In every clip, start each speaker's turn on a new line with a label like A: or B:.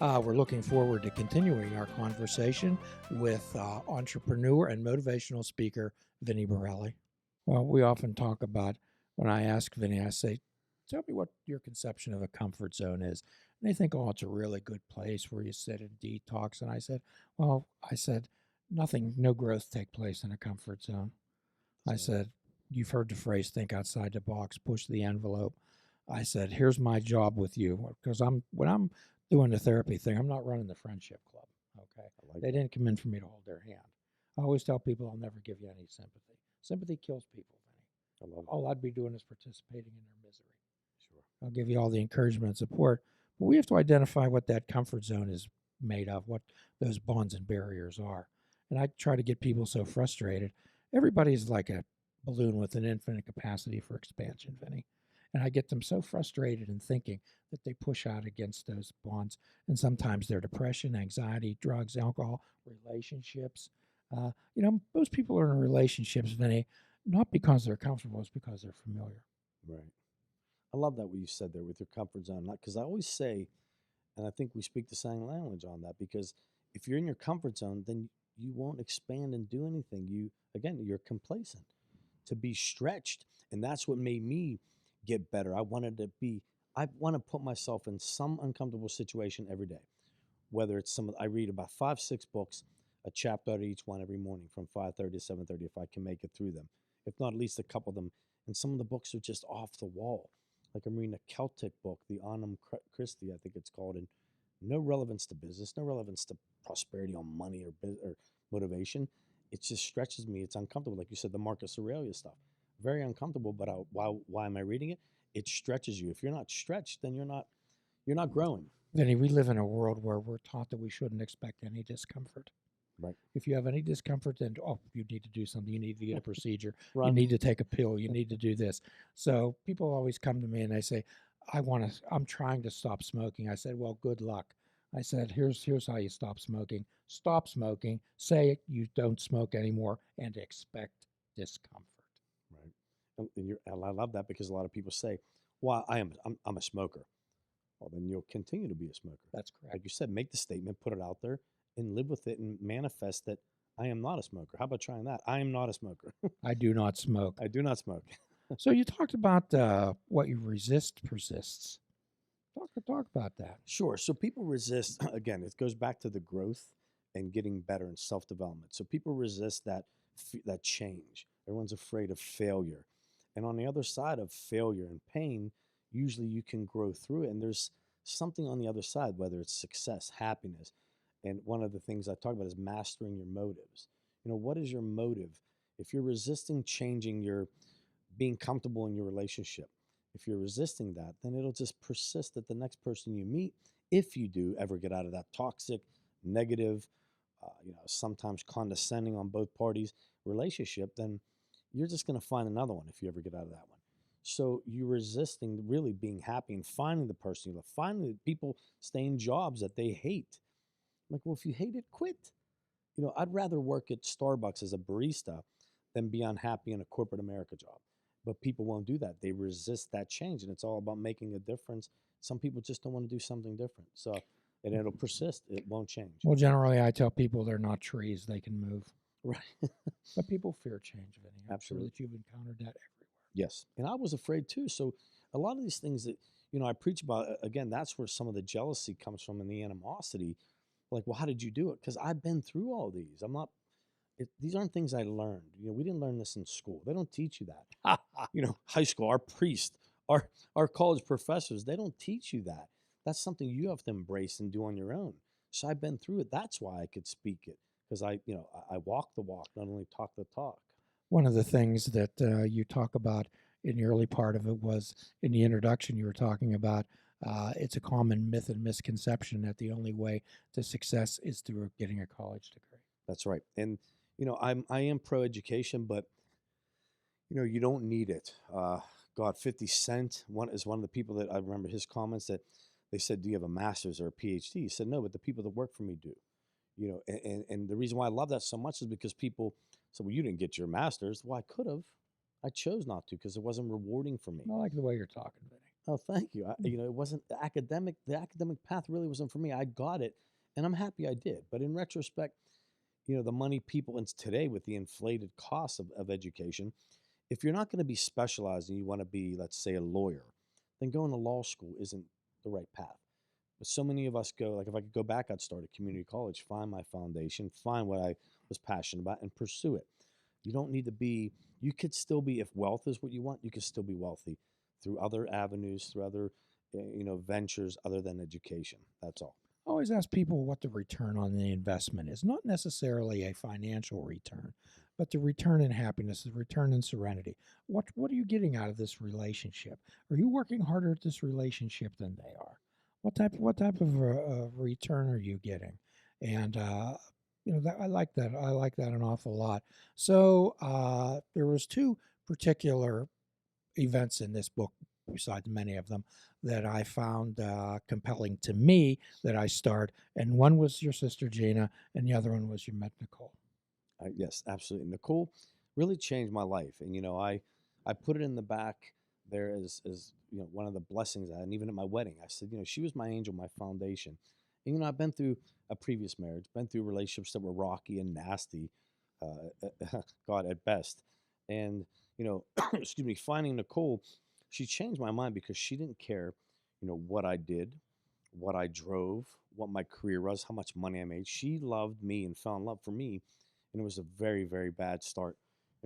A: We're looking forward to continuing our conversation with entrepreneur and motivational speaker Vinnie Borelli. Well, we often talk about, when I ask Vinnie, I say, tell me what your conception of a comfort zone is. And they think, oh, it's a really good place where you sit and detox. And I said, nothing, no growth take place in a comfort zone. I said, you've heard the phrase, think outside the box, push the envelope. I said, here's my job with you. Because when I'm doing the therapy thing, I'm not running the friendship club. Okay. They didn't come in for me to hold their hand. I always tell people I'll never give you any sympathy. Sympathy kills people, Vinny.
B: I love it.
A: All I'd be doing is participating in their misery.
B: Sure.
A: I'll give you all the encouragement and support, but we have to identify what that comfort zone is made of, what those bonds and barriers are. And I try to get people so frustrated. Everybody's like a balloon with an infinite capacity for expansion, Vinny. And I get them so frustrated in thinking that they push out against those bonds. And sometimes they're depression, anxiety, drugs, alcohol, relationships. Most people are in relationships, Vinny, not because they're comfortable, it's because they're familiar.
B: Right. I love that what you said there with your comfort zone. Because I always say, and I think we speak the same language on that, because if you're in your comfort zone, then you won't expand and do anything. You're complacent. To be stretched. And that's what made me get better. I want to put myself in some uncomfortable situation every day. Whether it's I read about 5-6 books, a chapter out of each one every morning from 5:30 to 7:30 if I can make it through them. If not, at least a couple of them. And some of the books are just off the wall. Like I'm reading a Celtic book, the Anum Christi, I think it's called, and no relevance to business, no relevance to prosperity on money or motivation. It just stretches me. It's uncomfortable. Like you said, the Marcus Aurelius stuff. Very uncomfortable, but why am I reading it? It stretches you. If you're not stretched, then you're not growing.
A: Vinny, we live in a world where we're taught that we shouldn't expect any discomfort.
B: Right.
A: If you have any discomfort, then, you need to do something. You need to get a procedure.
B: Run.
A: You need to take a pill. You need to do this. So people always come to me and they say, I'm trying to stop smoking. I said, well, good luck. I said, here's how you stop smoking. Stop smoking, say you don't smoke anymore, and expect discomfort.
B: Right. And I love that because a lot of people say, well, I'm a smoker. Well, then you'll continue to be a smoker.
A: That's correct.
B: Like you said, make the statement, put it out there, and live with it and manifest that I am not a smoker. How about trying that? I am not a smoker.
A: I do not smoke.
B: I do not smoke.
A: So you talked about what you resist persists. Talk about that.
B: Sure. So people resist, again, it goes back to the growth and getting better and self-development. So people resist that change. Everyone's afraid of failure. And on the other side of failure and pain, usually you can grow through it. And there's something on the other side, whether it's success, happiness. And one of the things I talk about is mastering your motives. What is your motive? If you're resisting changing being comfortable in your relationship, if you're resisting that, then it'll just persist at the next person you meet. If you do ever get out of that toxic, negative, sometimes condescending on both parties relationship, then you're just going to find another one if you ever get out of that one. So you're resisting really being happy and finding the person you love, finding the people stay in jobs that they hate. Like, well, if you hate it, quit. I'd rather work at Starbucks as a barista than be unhappy in a corporate America job. But people won't do that. They resist that change, and it's all about making a difference. Some people just don't want to do something different. So, and it'll persist. It won't change.
A: Well, generally, I tell people they're not trees. They can move.
B: Right.
A: But people fear change, Vinny. I'm
B: Absolutely.
A: sure that you've encountered that everywhere.
B: Yes. And I was afraid too. So a lot of these things that, I preach about, again, that's where some of the jealousy comes from and the animosity. Like, well, how did you do it? Because I've been through all these. These aren't things I learned. We didn't learn this in school. They don't teach you that. High school, our priests, our college professors, they don't teach you that. That's something you have to embrace and do on your own. So I've been through it. That's why I could speak it, because I walk the walk, not only talk the talk.
A: One of the things that you talk about in the early part of it was in the introduction you were talking about, it's a common myth and misconception that the only way to success is through getting a college degree.
B: That's right. And, I am pro-education, but, you don't need it. 50 Cent is one of the people that I remember his comments that they said, do you have a master's or a PhD? He said, no, but the people that work for me do. And the reason why I love that so much is because people said, well, you didn't get your master's. Well, I could have. I chose not to because it wasn't rewarding for me.
A: I like the way you're talking, Vinny.
B: Oh, thank you. It wasn't the academic path really wasn't for me. I got it, and I'm happy I did. But in retrospect, the money people and today with the inflated costs of education, if you're not going to be specialized and you want to be, let's say, a lawyer, then going to law school isn't the right path. But so many of us go, like, if I could go back, I'd start at community college, find my foundation, find what I was passionate about, and pursue it. You don't need to be, you could still be, if wealth is what you want, you could still be wealthy through other avenues, through other, ventures other than education. That's all.
A: I always ask people what the return on the investment is. Not necessarily a financial return, but the return in happiness, the return in serenity. What are you getting out of this relationship? Are you working harder at this relationship than they are? What type of return are you getting? And that I like that. I like that an awful lot. So there was two particular events in this book, besides many of them, that I found compelling to me that I starred. And one was your sister Gina, and the other one was you met Nicole.
B: Yes, absolutely. Nicole really changed my life, and I put it in the back there as one of the blessings I had. And even at my wedding, I said, she was my angel, my foundation. And I've been through a previous marriage, been through relationships that were rocky and nasty, God at best. And excuse me, finding Nicole, she changed my mind because she didn't care, what I did, what I drove, what my career was, how much money I made. She loved me and fell in love for me, and it was a very, very bad start.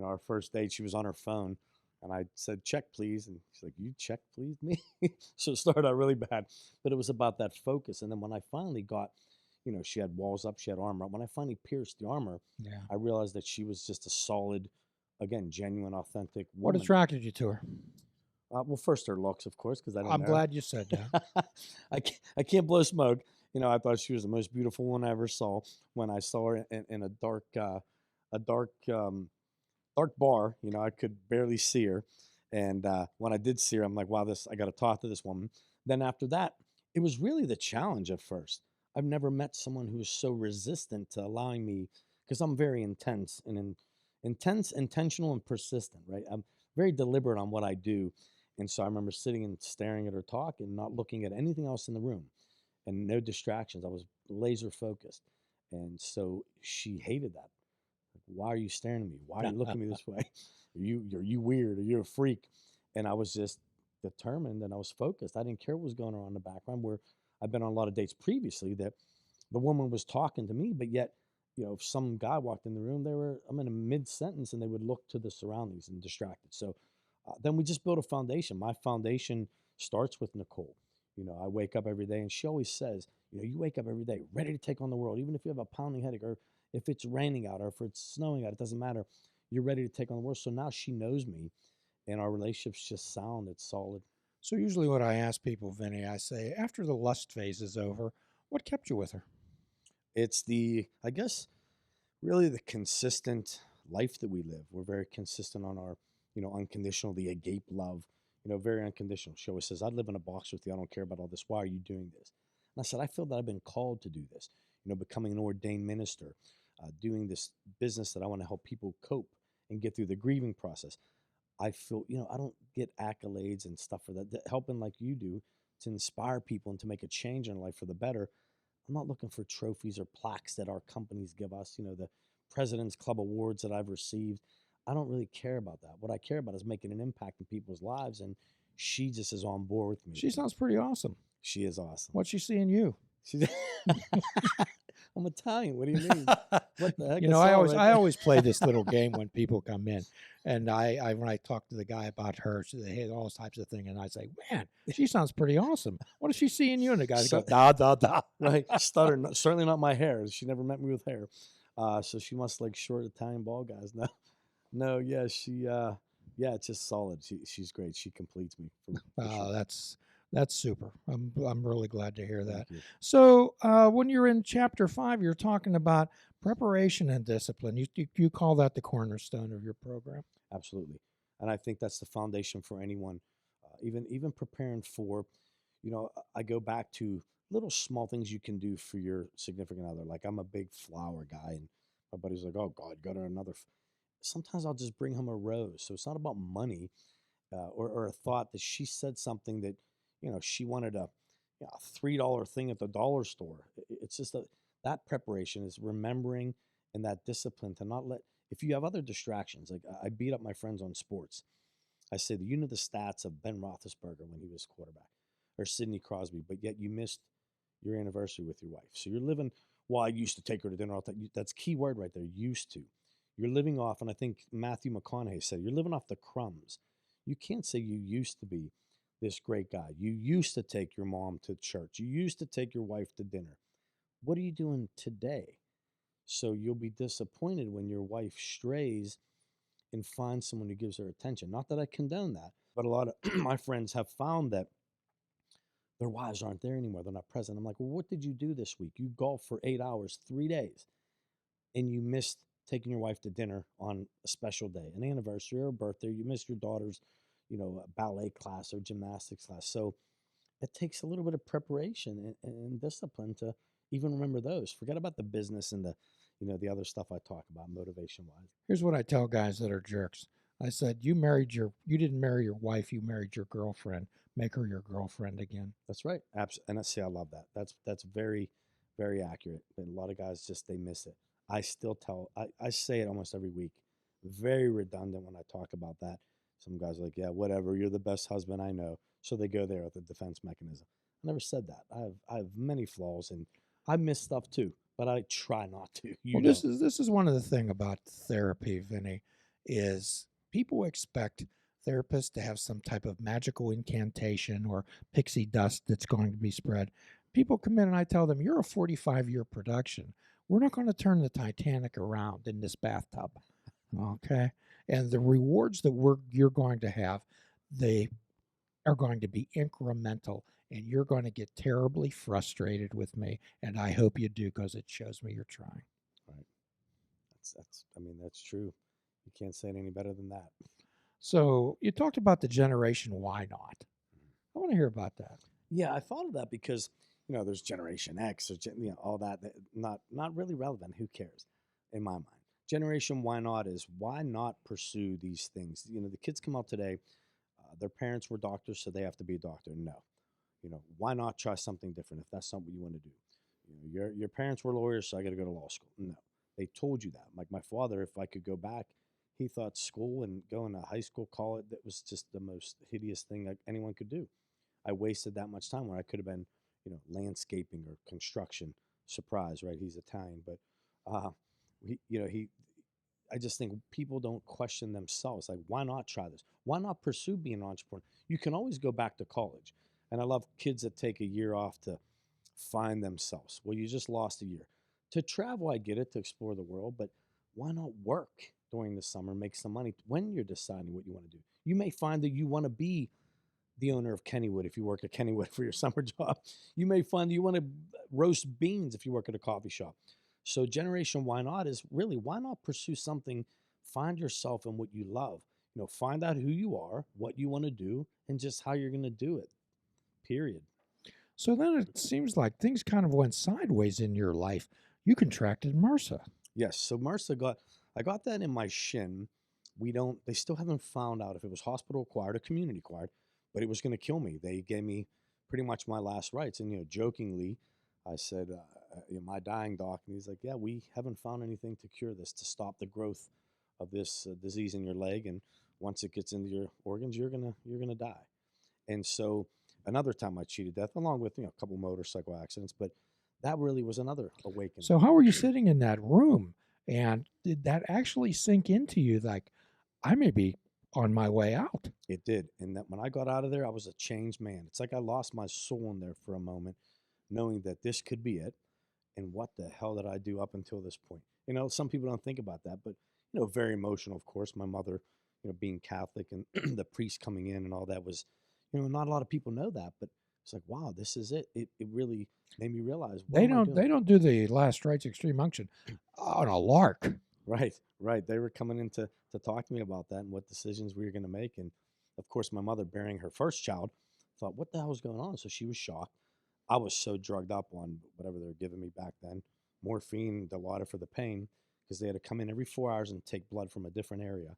B: Our first date, she was on her phone, and I said, "Check, please," and she's like, "You check, please, me." So it started out really bad, but it was about that focus. And then when I finally got, she had walls up, she had armor up. When I finally pierced the armor,
A: Yeah.
B: I realized that she was just a solid, again, genuine, authentic
A: What
B: woman.
A: attracted you to her?
B: Well, first her looks, of course, because I didn't
A: I'm
B: know her.
A: glad you said that.
B: I can't blow smoke. I thought she was the most beautiful one I ever saw when I saw her in a dark bar. I could barely see her, and when I did see her, I'm like, wow, I got to talk to this woman. Then after that, it was really the challenge at first. I've never met someone who was so resistant to allowing me, because I'm very intense, intentional, and persistent. Right, I'm very deliberate on what I do, and so I remember sitting and staring at her talk and not looking at anything else in the room and no distractions. I was laser focused. And so she hated that. Like, why are you staring at me? Why are you looking at me this way? Are you weird? Are you a freak? And I was just determined and I was focused. I didn't care what was going on in the background, where I've been on a lot of dates previously that the woman was talking to me, but yet, if some guy walked in the room, I'm in a mid sentence and they would look to the surroundings and distracted. So then we just built a foundation. My foundation starts with Nicole. I wake up every day and she always says, you wake up every day ready to take on the world, even if you have a pounding headache or if it's raining out or if it's snowing out, it doesn't matter. You're ready to take on the world. So now she knows me and our relationship's just sound. It's solid.
A: So usually what I ask people, Vinny, I say, after the lust phase is over, what kept you with her?
B: It's I guess, really the consistent life that we live. We're very consistent on our, unconditional, the agape love, very unconditional. She always says, I'd live in a box with you. I don't care about all this. Why are you doing this? And I said, I feel that I've been called to do this, becoming an ordained minister, doing this business that I want to help people cope and get through the grieving process. I feel, I don't get accolades and stuff for that. Helping like you do to inspire people and to make a change in life for the better. I'm not looking for trophies or plaques that our companies give us, the President's Club awards that I've received. I don't really care about that. What I care about is making an impact in people's lives, and she just is on board with me.
A: She sounds pretty awesome.
B: She is awesome.
A: What's she see in you?
B: She's I'm Italian. What do you mean? What the heck?
A: I always play this little game when people come in, and I when I talk to the guy about her, they had all types of things, and I say, "Man, she sounds pretty awesome. What does she see in you?" And the guy goes, "Da da da."
B: Right, stutter. Certainly not my hair. She never met me with hair, so she must like short Italian bald guys. No, no, yeah, yeah, it's just solid. She's great. She completes me. For sure.
A: That's super. I'm really glad to hear that.
B: Thank you.
A: So when you're in chapter 5, you're talking about preparation and discipline. You call that the cornerstone of your program.
B: Absolutely, and I think that's the foundation for anyone. Even preparing for, I go back to little small things you can do for your significant other. Like I'm a big flower guy, and my buddy's like, "Oh God, go to another." Sometimes I'll just bring him a rose. So it's not about money. or a thought that she said something that, she wanted a $3 thing at the dollar store. It's just that preparation is remembering and that discipline to not let, if you have other distractions, like I beat up my friends on sports. I say that you know the stats of Ben Roethlisberger when he was quarterback or Sidney Crosby, but yet you missed your anniversary with your wife. So you're living, well, I used to take her to dinner all the time. That's key word right there, used to. You're living off, and I think Matthew McConaughey said, you're living off the crumbs. You can't say you used to be this great guy. You used to take your mom to church. You used to take your wife to dinner. What are you doing today? So you'll be disappointed when your wife strays and finds someone who gives her attention. Not that I condone that, but a lot of my friends have found that their wives aren't there anymore. They're not present. I'm like, well, what did you do this week? You golfed for 8 hours, 3 days, and you missed taking your wife to dinner on a special day, an anniversary or a birthday. You missed your daughter's, ballet class or gymnastics class. So it takes a little bit of preparation and discipline to even remember those. Forget about the business and the other stuff I talk about motivation wise.
A: Here's what I tell guys that are jerks. I said, you didn't marry your wife, you married your girlfriend. Make her your girlfriend again.
B: That's right. And I love that. That's very, very accurate. And a lot of guys just, they miss it. I still I say it almost every week. Very redundant when I talk about that. Some guys are like, yeah, whatever. You're the best husband I know. So they go there with a defense mechanism. I never said that. I have many flaws and I miss stuff too, but I try not to.
A: Well, this is one of the thing about therapy, Vinny, is people expect therapists to have some type of magical incantation or pixie dust that's going to be spread. People come in and I tell them, you're a 45-year production. We're not going to turn the Titanic around in this bathtub. Okay? And the rewards that you're going to have, they are going to be incremental, and you're going to get terribly frustrated with me, and I hope you do because it shows me you're trying.
B: Right. That's true. You can't say it any better than that.
A: So you talked about the generation why not. I want to hear about that.
B: Yeah, I thought of that because there's Generation X or all that not really relevant. Who cares? In my mind, Generation Why Not is why not pursue these things. The kids come out today. Their parents were doctors, so they have to be a doctor. No, why not try something different if that's something you want to do? Your parents were lawyers, so I got to go to law school. No, they told you that. Like my father, if I could go back, he thought school and going to high school, college, that was just the most hideous thing that anyone could do. I wasted that much time where I could have been, landscaping or construction. Surprise, right? He's Italian, but he. I just think people don't question themselves. Like, why not try this? Why not pursue being an entrepreneur? You can always go back to college, and I love kids that take a year off to find themselves. Well, you just lost a year to travel. I get it, to explore the world, but why not work during the summer, make some money when you're deciding what you want to do? You may find that you want to be the owner of Kennywood if you work at Kennywood for your summer job. You may find you want to roast beans if you work at a coffee shop. So Generation Why Not is really, why not pursue something, find yourself in what you love, find out who you are, what you want to do, and just how you're going to do it, period.
A: So then it seems like things kind of went sideways in your life. You contracted MRSA.
B: Yes. So I got that in my shin. They still haven't found out if it was hospital acquired or community acquired, but it was going to kill me. They gave me pretty much my last rites. And, jokingly, I said, my dying doc, and he's like, yeah, we haven't found anything to cure this, to stop the growth of this disease in your leg. And once it gets into your organs, you're going to die. And so another time I cheated death along with, a couple motorcycle accidents, but that really was another awakening.
A: So how were you sitting in that room? And did that actually sink into you? Like, I may be on my way out.
B: It did. And that when I got out of there, I was a changed man. It's like I lost my soul in there for a moment, knowing that this could be it. And what the hell did I do up until this point? Some people don't think about that, but, very emotional, of course. My mother, being Catholic and the priest coming in and all that was, not a lot of people know that, but it's like, wow, this is it. It really made me realize
A: They don't do the last rites extreme unction on a lark.
B: Right. They were coming in to talk to me about that and what decisions we were going to make. And of course, my mother, bearing her first child, thought, what the hell was going on? So she was shocked. I was so drugged up on whatever they were giving me back then, morphine, Dilaudid for the pain, because they had to come in every 4 hours and take blood from a different area,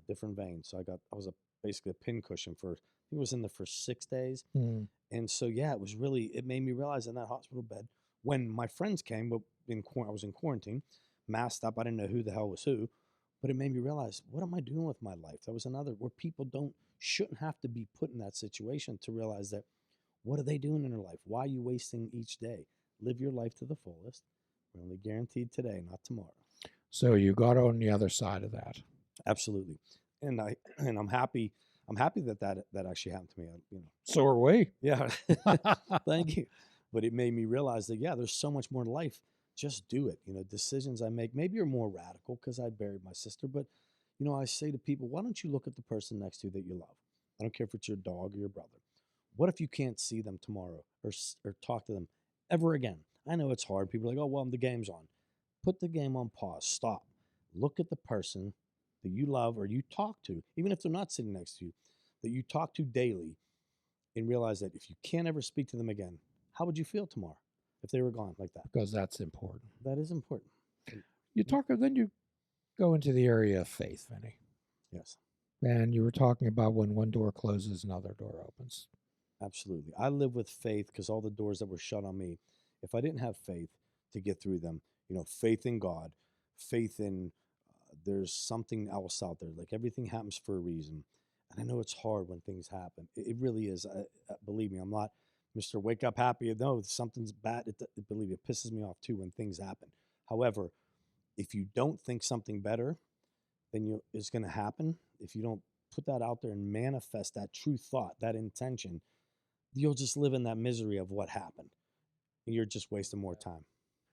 B: different vein. So I was a basically a pincushion for, I think it was in there for 6 days.
A: Mm.
B: And so, yeah, it made me realize in that hospital bed when my friends came, but I was in quarantine, masked up. I didn't know who the hell was who, but it made me realize, what am I doing with my life? That was another where people shouldn't have to be put in that situation to realize that what are they doing in their life? Why are you wasting each day? Live your life to the fullest. We're only guaranteed today, not tomorrow.
A: So you got on the other side of that.
B: Absolutely. And I'm happy. I'm happy that actually happened to me.
A: So are we.
B: Yeah. Thank you. But it made me realize that, yeah, there's so much more to life. Just do it. Decisions I make maybe are more radical because I buried my sister. But, I say to people, why don't you look at the person next to you that you love? I don't care if it's your dog or your brother. What if you can't see them tomorrow or talk to them ever again? I know it's hard. People are like, oh, well, the game's on. Put the game on pause. Stop. Look at the person that you love or you talk to, even if they're not sitting next to you, that you talk to daily, and realize that if you can't ever speak to them again, how would you feel tomorrow if they were gone like that?
A: Because that's important.
B: That is important.
A: Then you go into the area of faith, Vinnie.
B: Yes.
A: And you were talking about when one door closes, another door opens.
B: Absolutely. I live with faith because all the doors that were shut on me, if I didn't have faith to get through them, faith in God, faith in there's something else out there. Like everything happens for a reason. And I know it's hard when things happen. It really is. Believe me, I'm not Mr. Wake Up Happy. No, something's bad. Believe me, it pisses me off too when things happen. However, if you don't think something better, then it's going to happen. If you don't put that out there and manifest that true thought, that intention, you'll just live in that misery of what happened. And you're just wasting more time.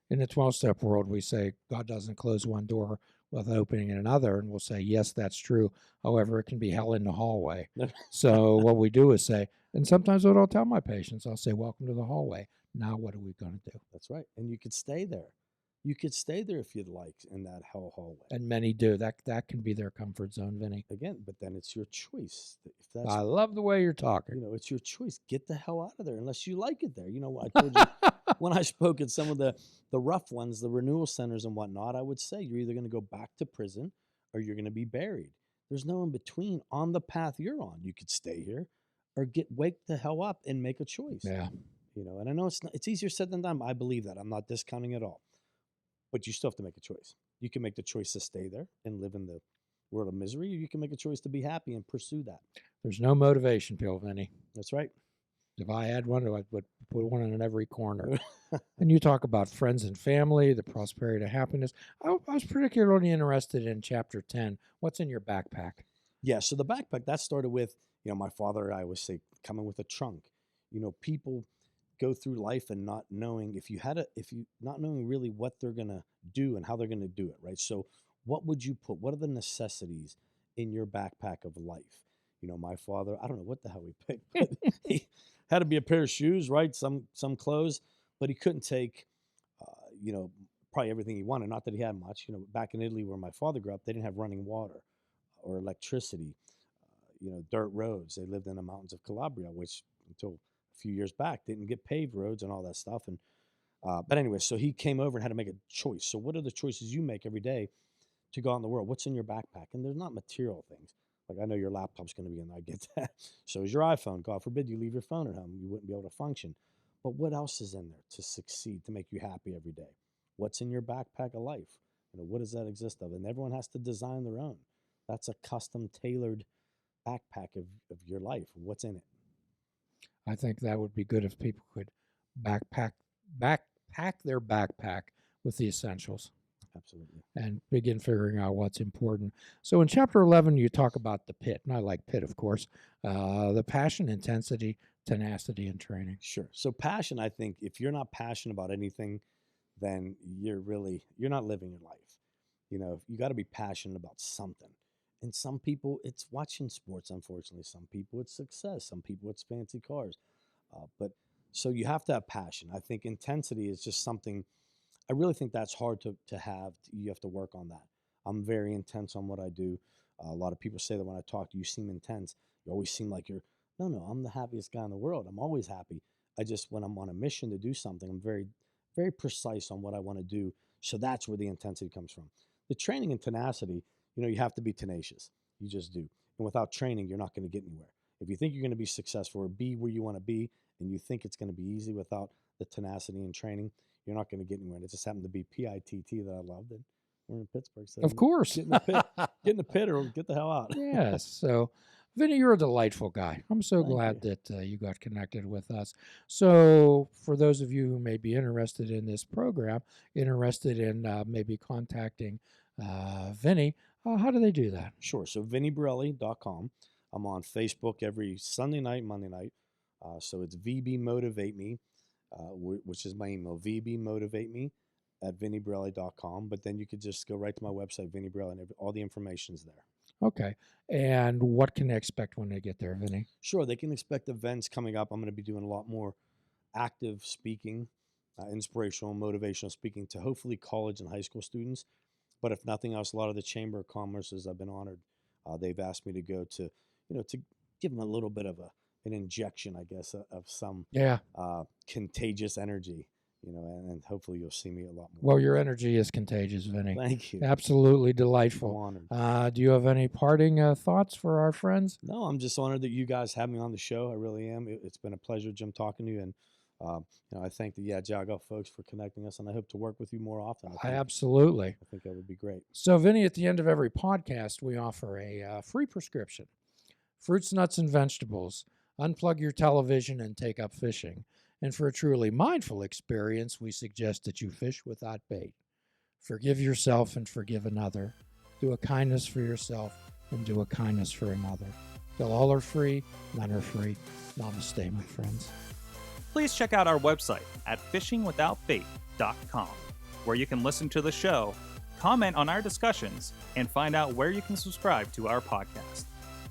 A: In the 12-step world, we say God doesn't close one door without opening another, and we'll say, yes, that's true. However, it can be hell in the hallway. So what we do is say, and sometimes what I'll tell my patients, I'll say, welcome to the hallway. Now what are we going to do?
B: That's right. And you could stay there. You could stay there if you'd like in that hell hallway.
A: And many do. That can be their comfort zone, Vinnie.
B: Again, but then it's your choice.
A: I love the way you're talking.
B: It's your choice. Get the hell out of there unless you like it there. I told you when I spoke at some of the rough ones, the renewal centers and whatnot, I would say you're either going to go back to prison or you're going to be buried. There's no in between on the path you're on. You could stay here or wake the hell up and make a choice.
A: Yeah.
B: And I know it's easier said than done. I believe that. I'm not discounting at all. But you still have to make a choice. You can make the choice to stay there and live in the world of misery, or you can make a choice to be happy and pursue that.
A: There's no motivation pill, Vinnie.
B: That's right.
A: If I had one, I would put one in every corner. And you talk about friends and family, the prosperity of happiness. I was particularly interested in chapter 10. What's in your backpack?
B: Yeah, so the backpack, that started with, my father, I always say, coming with a trunk. People go through life and not knowing not knowing really what they're going to do and how they're going to do it, right? So what would you put? What are the necessities in your backpack of life? My father, I don't know what the hell he picked, but he had to be a pair of shoes, right? Some clothes, but he couldn't take, probably everything he wanted. Not that he had much. Back in Italy where my father grew up, they didn't have running water or electricity, dirt roads. They lived in the mountains of Calabria, which until a few years back didn't get paved roads and all that stuff. And but anyway, so he came over and had to make a choice. So what are the choices you make every day to go out in the world? What's in your backpack? And there's not material things. Like I know your laptop's going to be in there. I get that. So is your iPhone. God forbid you leave your phone at home. You wouldn't be able to function. But what else is in there to succeed, to make you happy every day? What's in your backpack of life? What does that exist of? And everyone has to design their own. That's a custom tailored backpack of your life. What's in it?
A: I think that would be good if people could backpack their backpack with the essentials.
B: Absolutely.
A: And begin figuring out what's important. So in chapter 11, you talk about the pit, and I like pit, of course, the passion, intensity, tenacity, and training.
B: Sure. So passion, I think, if you're not passionate about anything, then you're not living your life. You got to be passionate about something. And some people, it's watching sports, unfortunately. Some people, it's success. Some people, it's fancy cars. But so you have to have passion. I think intensity is just something, I really think that's hard to have. You have to work on that. I'm very intense on what I do. A lot of people say that when I talk to you, seem intense. You always seem like no, I'm the happiest guy in the world. I'm always happy. When I'm on a mission to do something, I'm very, very precise on what I want to do. So that's where the intensity comes from. The training and tenacity, you have to be tenacious. You just do. And without training, you're not going to get anywhere. If you think you're going to be successful or be where you want to be, and you think it's going to be easy without the tenacity and training, you're not going to get anywhere. And it just happened to be PITT that I loved, and we're in Pittsburgh, so
A: Of course.
B: get in the pit, get in the pit, or get the hell out.
A: Yes. So, Vinnie, you're a delightful guy. I'm so
B: Thank
A: glad
B: you.
A: that you got connected with us. So, for those of you who may be interested in this program, interested in maybe contacting Vinnie, how do they do that?
B: Sure. So VinnieBorelli.com. I'm on Facebook every Sunday night, Monday night. So it's VB Motivate Me, which is my email, VBMotivateMe at VinnieBorelli.com. But then you could just go right to my website, Vinnie Borelli, and all the information's there.
A: Okay. And what can they expect when they get there, Vinnie?
B: Sure. They can expect events coming up. I'm going to be doing a lot more active speaking, inspirational, motivational speaking to hopefully college and high school students. But if nothing else, a lot of the Chamber of Commerce's, I've been honored. They've asked me to go to, to give them a little bit of an injection, I guess, of some contagious energy, and hopefully you'll see me a lot more.
A: Well, your energy is contagious, Vinnie.
B: Thank you.
A: Absolutely
B: I'm
A: delightful.
B: honored.
A: Do you have any parting thoughts for our friends?
B: No, I'm just honored that you guys have me on the show. I really am. It's been a pleasure, Jim, talking to you. And, I thank the Jago folks for connecting us, and I hope to work with you more often.
A: Absolutely.
B: I think that would be great.
A: So, Vinnie, at the end of every podcast, we offer a free prescription. Fruits, nuts, and vegetables. Unplug your television and take up fishing. And for a truly mindful experience, we suggest that you fish without bait. Forgive yourself and forgive another. Do a kindness for yourself and do a kindness for another. Till all are free, none are free. Namaste, my friends.
C: Please check out our website at fishingwithoutbait.com, where you can listen to the show, comment on our discussions, and find out where you can subscribe to our podcast.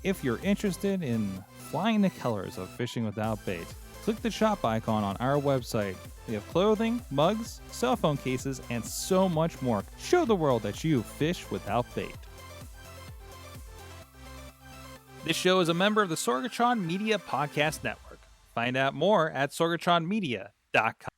C: If you're interested in flying the colors of Fishing Without Bait, click the shop icon on our website. We have clothing, mugs, cell phone cases, and so much more. Show the world that you fish without bait. This show is a member of the Sorgatron Media Podcast Network. Find out more at sorgatronmedia.com.